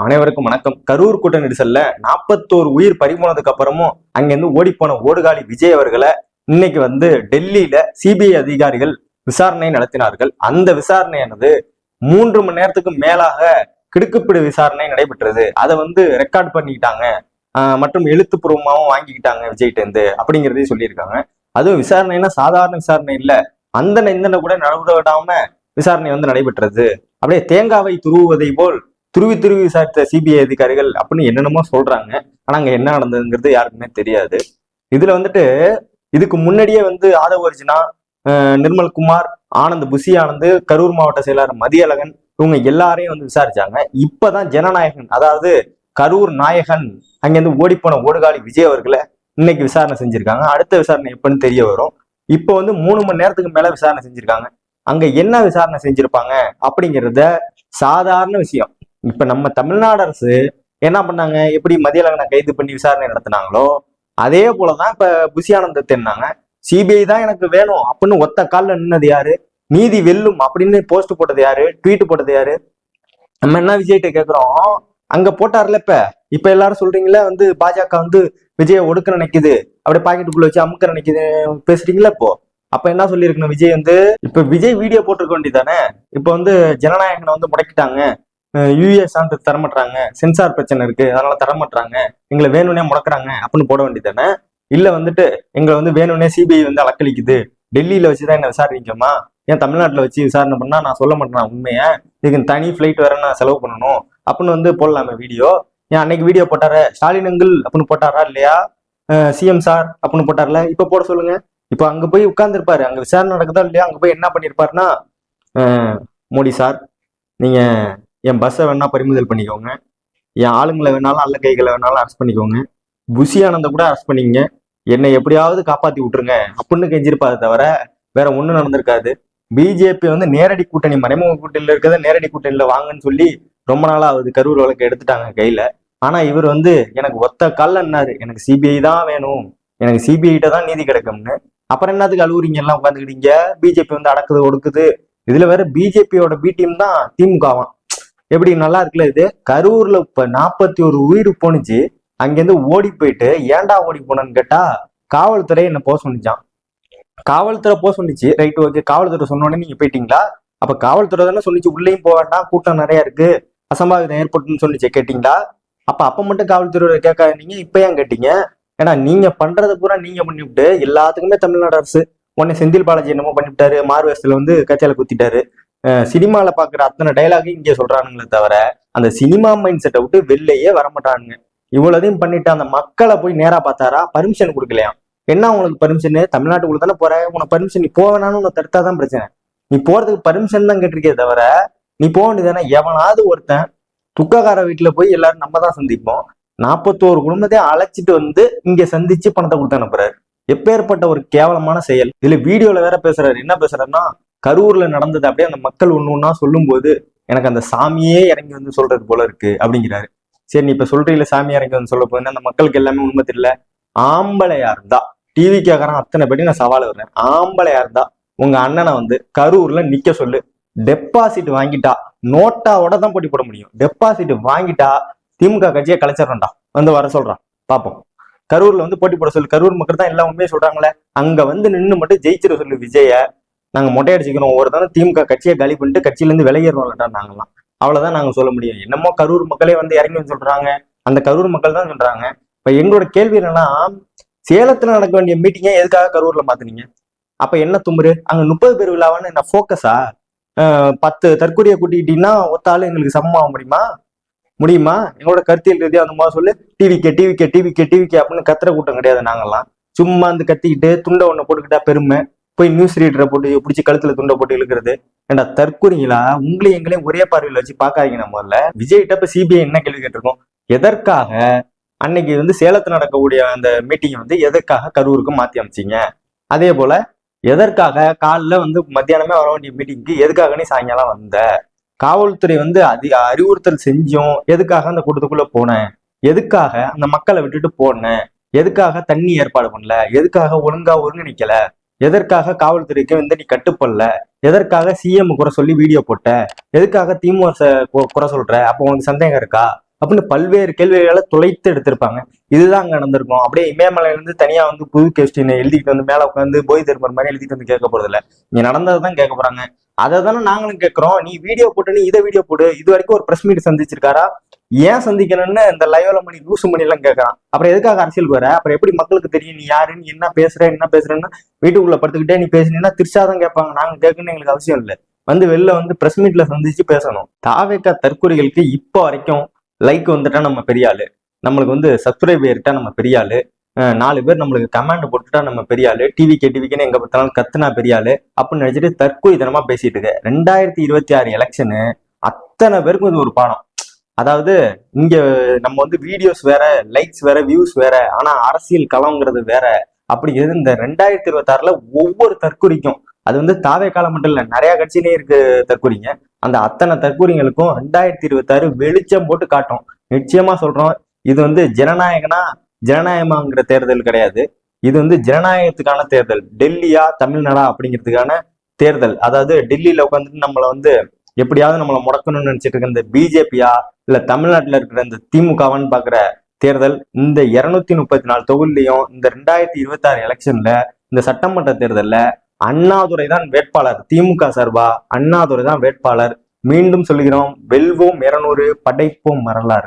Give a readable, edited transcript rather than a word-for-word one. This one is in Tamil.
அனைவருக்கும் வணக்கம். கரூர் கூட்ட நெரிசல்ல 41 உயிர் பறிபோனதுக்கு அப்புறமும் அங்கிருந்து ஓடிப்போன ஓடுகாலி விஜய் அவர்களை இன்னைக்கு டெல்லியில சிபிஐ அதிகாரிகள் விசாரணை நடத்தினார்கள். அந்த விசாரணையானது 3 மணி நேரத்துக்கு மேலாக கிடுக்குப்பிடி விசாரணை நடைபெற்றது. அதை ரெக்கார்ட் பண்ணிக்கிட்டாங்க மற்றும் எழுத்துப்பூர்வமாகவும் வாங்கிக்கிட்டாங்க விஜய்கிட்ட இருந்து அப்படிங்கிறதையும் சொல்லியிருக்காங்க. அதுவும் விசாரணைன்னா சாதாரண விசாரணை இல்ல, அந்த இந்த கூட நடவிடாம விசாரணை நடைபெற்றது. அப்படியே தேங்காவை துருவுவதை போல் துருவி துருவி விசாரித்த சிபிஐ அதிகாரிகள் அப்படின்னு என்னென்னமோ சொல்றாங்க. ஆனா அங்க என்ன நடந்ததுங்கிறது யாருக்குமே தெரியாது. இதுல இதுக்கு முன்னாடியே ஆதவ அர்ஜுனா, நிர்மல்குமார், ஆனந்த், புசி ஆனந்த், கரூர் மாவட்ட செயலாளர் மதியழகன் இவங்க எல்லாரையும் விசாரிச்சாங்க. இப்பதான் ஜனநாயகன், அதாவது கரூர் நாயகன் அங்கிருந்து ஓடிப்போன ஓடுகாலி விஜய் அவர்களை இன்னைக்கு விசாரணை செஞ்சிருக்காங்க. அடுத்த விசாரணை எப்பன்னு தெரிய வரும். இப்போ 3 மணி நேரத்துக்கு மேல விசாரணை செஞ்சிருக்காங்க. அங்க என்ன விசாரணை செஞ்சிருப்பாங்க அப்படிங்கிறத சாதாரண விஷயம். இப்ப நம்ம தமிழ்நாடு அரசு என்ன பண்ணாங்க, எப்படி மதியழகனை கைது பண்ணி விசாரணை நடத்தினாங்களோ அதே போலதான் இப்ப புசி ஆனந்தத்தை என்னாங்க, சிபிஐ தான் எனக்கு வேணும் அப்படின்னு ஒத்த காலில் நின்னது யாரு, நீதி வெல்லும் அப்படின்னு போஸ்ட் போட்டது யாரு, ட்வீட் போட்டது யாரு? நம்ம என்ன விஜய்கிட்ட கேட்கிறோம், அங்க போட்டார்ல இப்ப எல்லாரும் சொல்றீங்களா பாஜக விஜய ஒடுக்க நினைக்குது, அப்படியே பாக்கெட்டுக்குள்ள வச்சு அமுக்க நினைக்குது பேசுறீங்களா? இப்போ அப்ப என்ன சொல்லியிருக்கணும், விஜய் இப்ப விஜய் வீடியோ போட்டிருக்க வேண்டியதானே. இப்ப ஜனநாயகனை முடக்கிட்டாங்க, யூஎஸ் சான்று தரமாட்டாங்க, சென்சார் பிரச்சனை இருக்கு அதனால தரமாட்டாங்க, எங்களை வேணும்னே முடக்குறாங்க அப்படின்னு போட வேண்டியதானே. இல்ல எங்களை வேணும்னே சிபிஐ அலக்களிக்குது, டெல்லியில வச்சுதான் என்ன விசாரிக்கமா, ஏன் தமிழ்நாட்டுல வச்சு விசாரணை பண்ணா நான் சொல்ல மாட்டேன் உண்மைய, இதுக்கு தனி பிளைட் வேற நான் செலவு பண்ணணும் அப்படின்னு போடலாமே வீடியோ. ஏன் அன்னைக்கு வீடியோ போட்டார ஸ்டாலின் அங்கிள் அப்படின்னு போட்டாரா இல்லையா, சிஎம் சார் அப்படின்னு போட்டார்ல, இப்ப போட சொல்லுங்க. இப்ப அங்க போய் உட்கார்ந்து இருப்பாரு, அங்க விசாரணை நடக்குதா இல்லையா, அங்க போய் என்ன பண்ணிருப்பாருன்னா, மோடி சார் நீங்க என் பஸ்ஸை வேணா பறிமுதல் பண்ணிக்கோங்க, என் ஆளுங்களை வேணாலும் அல்ல கைகளை வேணாலும் அரெஸ்ட் பண்ணிக்கோங்க, புசி ஆனந்த கூட அரெஸ்ட் பண்ணிங்க, என்னை எப்படியாவது காப்பாத்தி விட்டுருங்க அப்படின்னு கெஞ்சிருப்பாரு தவிர வேற ஒண்ணும் நடந்திருக்காது. பிஜேபி நேரடி கூட்டணி, மறைமுக கூட்டணியில இருக்கிறத நேரடி கூட்டணியில வாங்கன்னு சொல்லி ரொம்ப நாளா கரூர் வழக்கு எடுத்துட்டாங்க கையில. ஆனா இவர் எனக்கு ஒத்த கால்ல என்னாரு, எனக்கு சிபிஐ தான் வேணும், எனக்கு சிபிஐ தான் நீதி கிடைக்கும்னு. அப்புறம் என்னத்துக்கு அழுவுறீங்க எல்லாம் உட்காந்துக்கிட்டீங்க, பிஜேபி அடக்குது ஒடுக்குது. இதுல வேற பிஜேபியோட பி டீம் தான் திமுகவான். எப்படி நல்லா இருக்குல்ல இது. கரூர்ல இப்ப 41 உயிர் போனுச்சு, அங்கிருந்து ஓடி போயிட்டு ஏன்டா ஓடி போனன்னு கேட்டா காவல்துறை என்ன போக சொன்னிச்சான். காவல்துறை போக சொன்னிச்சு, ரைட் ஓகே, காவல்துறை சொன்னோடனே நீங்க போயிட்டீங்களா? அப்ப காவல்துறை தானே சொன்னிச்சு உள்ளேயும் போக வேண்டாம், கூட்டம் நிறைய இருக்கு, அசம்பாவிதம் ஏற்பட்டுன்னு சொன்னிச்சு, கேட்டீங்களா? அப்ப மட்டும் காவல்துறை கேட்காதீங்க, இப்ப ஏன் கேட்டீங்க? ஏன்னா நீங்க பண்றதை பூரா நீங்க பண்ணிவிட்டு எல்லாத்துக்குமே தமிழ்நாடு அரசு உடனே செந்தில் பாலாஜி என்னமோ பண்ணிவிட்டாரு, மார்வேஸ்ல கட்சியில குத்திட்டாரு. சினிமால பாக்குற அத்தனை டைலாகும் இங்கே சொல்றானுங்களே தவிர அந்த சினிமா மைண்ட் செட்டை விட்டு வெளிலையே வரமாட்டானுங்க. இவ்வளதையும் பண்ணிட்டு அந்த மக்களை போய் நேரா பார்த்தாரா, பர்மிஷன் கொடுக்கலையா? என்ன உங்களுக்கு பர்மிஷன், தமிழ்நாட்டுக்குள்ள தானே போற, உனக்கு பர்மிஷன் நீ போவேனான்னு உனக்கு தடுத்தாதான் பிரச்சனை. நீ போறதுக்கு பர்மிஷன் தான் கேட்டிருக்கே தவிர நீ போக வேண்டியதானே. எவனாவது ஒருத்தன் துக்கக்கார வீட்டுல போய் எல்லாரும் நம்ம தான் சந்திப்போம், 41 குடும்பத்தையும் அழைச்சிட்டு இங்க சந்திச்சு பணத்தை கொடுத்து அனுப்புறாரு. எப்பேற்பட்ட ஒரு கேவலமான செயல். இதுல வீடியோல வேற பேசுறாரு. என்ன பேசுறாருன்னா, கரூர்ல நடந்தது அப்படியே அந்த மக்கள் ஒண்ணு சொல்லும் போது எனக்கு அந்த சாமியே இறங்கி சொல்றது போல இருக்கு அப்படிங்கிறாரு. சரி, நீ இப்ப சொல்றீங்கள சாமி இறங்கி சொல்ல போது அந்த மக்களுக்கு எல்லாமே உண்மை தெரியல. ஆம்பளையா இருந்தா டிவி கேட்கறான் அத்தனை படி நான் சவால் வர்றேன், ஆம்பளையா இருந்தா உங்க அண்ணனை கரூர்ல நிக்க சொல்லு. டெபாசிட் வாங்கிட்டா நோட்டாவோட தான் போட்டி போட முடியும். டெபாசிட் வாங்கிட்டா திமுக கட்சியை கலைச்சிடறா, வர சொல்றான் பாப்போம். கரூர்ல போட்டி போட சொல்லு, கரூர் மக்கள் தான் எல்லாம் உண்மையை சொல்றாங்களே, அங்க நின்று மட்டும் ஜெயிச்சிட சொல்லு விஜய. நாங்க மொட்டையடிச்சுக்கிறோம், ஒரு தானே திமுக கட்சியை காலி பண்ணிட்டு கட்சியில இருந்து விலகிடுவோம்லட்டா நாங்களாம், அவ்வளவுதான் நாங்க சொல்ல முடியும். என்னமோ கரூர் மக்களே இறங்கி சொல்றாங்க, அந்த கரூர் மக்கள் தான் சொல்றாங்க. இப்ப எங்களோட கேள்வி என்னன்னா, சேலத்துல நடக்க வேண்டிய மீட்டிங்கை எதுக்காக கரூர்ல மாத்துனீங்க? அப்ப என்ன தும்புரு, அங்க 30 பேர் விழாவான்னு என்ன போக்கஸா? 10 தற்கொலையை கூட்டிக்கிட்டீங்கன்னா ஒத்தாலும் எங்களுக்கு சமமாக முடியுமா? எங்களோட கருத்தியல் ரீதியா அந்த மாதிரி சொல்லு, டிவிக்கே டிவிக்கே டிவிக்கே டிவிக்கே அப்படின்னு கத்துற கூட்டம் கிடையாது நாங்கெல்லாம். சும்மா கத்திக்கிட்டு துண்டை ஒண்ணு போட்டுக்கிட்டா பெருமை, போய் நியூஸ் ரீடரை போட்டு பிடிச்சி கழுத்துல துண்டை போட்டு இழுக்கிறது. ஏண்டா தற்கொலைங்களா? உங்களையும் எங்களையும் ஒரே பார்வையில வச்சு பாக்காதீங்க. நம்ம முதல்ல விஜய்கிட்ட இப்ப சிபிஐ என்ன கேள்வி கேட்டிருக்கோம், எதற்காக அன்னைக்கு சேலத்துல நடக்கக்கூடிய அந்த மீட்டிங் எதற்காக கரூருக்கு மாத்தி அமைச்சிங்க? அதே போல எதற்காக காலில மத்தியானமே வர வேண்டிய மீட்டிங்க்கு எதுக்காக நீ சாயங்காலம் வந்த? காவல்துறை அறிவுறுத்தல் செஞ்சோம், எதுக்காக அந்த கூட்டத்துக்குள்ள போனேன்? எதுக்காக அந்த மக்களை விட்டுட்டு போனேன்? எதுக்காக தண்ணி ஏற்பாடு பண்ணல? எதுக்காக ஒழுங்கா ஒருங்கிணைக்கல? எதற்காக காவல்துறைக்கு நீ கட்டுப்படல? எதற்காக சிஎம் குறை சொல்லி வீடியோ போட்ட? எதுக்காக திமுக குறை சொல்ற? அப்போ உனக்கு சந்தேகம் இருக்கா? அப்படின்னு பல்வேறு கேள்விகளை துளைத்து எடுத்திருப்பாங்க. இதுதான் அங்க நடந்திருக்கும். அப்படியே இமயமலையில இருந்து தனியா வந்து புது கொஸ்டின் எழுதிட்டு வந்து மேல உட்காந்து போய் தருமர் மாதிரி எழுதிட்டு வந்து கேட்க போறது இல்ல. இங்க நடந்ததுதான் கேட்க போறாங்க. அதை தானே நாங்களும் கேட்கிறோம். நீ வீடியோ போட்டு நீ இதை வீடியோ போடு. இது வரைக்கும் ஒரு பிரஸ் மீட் சந்திச்சிருக்காரா? ஏன் சந்திக்கணும்னு இந்த லைவ்ல மணி லூசு மணி எல்லாம் கேட்கறான். அப்புறம் எதுக்காக அரசியலுக்கு வர? அப்புறம் எப்படி மக்களுக்கு தெரியும் நீ யாரு, நீ என்ன பேசுறேன்னு வீட்டுக்குள்ள படுத்துக்கிட்டே நீ பேசினீங்கன்னா திருச்சாதான் கேட்பாங்க. நாங்க கேட்கணும்னு எங்களுக்கு அவசியம் இல்லை. வந்து வெளில வந்து பிரஸ் மீட்ல சந்திச்சு பேசணும். தாவேக்கா தற்கொலைகளுக்கு இப்போ வரைக்கும் லைக் வந்துட்டா நம்ம பெரிய ஆளு, நம்மளுக்கு வந்து சப்ஸ்கிரைப் ஏறிட்டா நம்ம பெரிய ஆளு, 4 பேர் நம்மளுக்கு கமெண்ட் போட்டுட்டா நம்ம பெரிய ஆளு, டிவிக்கேன்னு எங்க பார்த்தாலும் கத்துனா பெரிய ஆளு அப்படின்னு நினைச்சிட்டு தற்கொலைத்தனமா பேசிட்டு இருக்கு. 2026 எலெக்ஷனு அத்தனை பேருக்கும் இது ஒரு பாடம். அதாவது இங்க நம்ம வந்து வீடியோஸ் வேற, லைக்ஸ் வேற, வியூஸ் வேற, ஆனா அரசியல் களம்ங்கிறது வேற. அப்படிங்கிறது இந்த 2026ல ஒவ்வொரு தற்கொலைக்கும், அது வந்து தாவே காலம் மட்டும் இல்ல, நிறைய கட்சியிலே இருக்கு தற்கொலைங்க. அந்த அத்தனை தற்கொலைகளுக்கும் 2026 வெளிச்சம் போட்டு காட்டும். நிச்சயமா சொல்றோம். இது வந்து ஜனநாயகமாங்கிற தேர்தல் கிடையாது. இது வந்து ஜனநாயகத்துக்கான தேர்தல். டெல்லியா தமிழ்நாடா அப்படிங்கிறதுக்கான தேர்தல். அதாவது டெல்லியில உட்காந்துட்டு நம்மளை வந்து எப்படியாவது நம்மளை முடக்கணும்னு நினைச்சிட்டு இருக்க இந்த பிஜேபியா இல்ல தமிழ்நாட்டுல இருக்கிற இந்த திமுகவான்னு பாக்குற தேர்தல். இந்த 234 தொகுதியிலையும் இந்த 2026 எலெக்ஷன்ல, இந்த சட்டமன்ற தேர்தல்ல அண்ணாதுரை தான் வேட்பாளர். திமுக சார்பா அண்ணாதுரை தான் வேட்பாளர். மீண்டும் சொல்கிறோம், வெல்வோம் 200, படைப்போம் வரலாறு.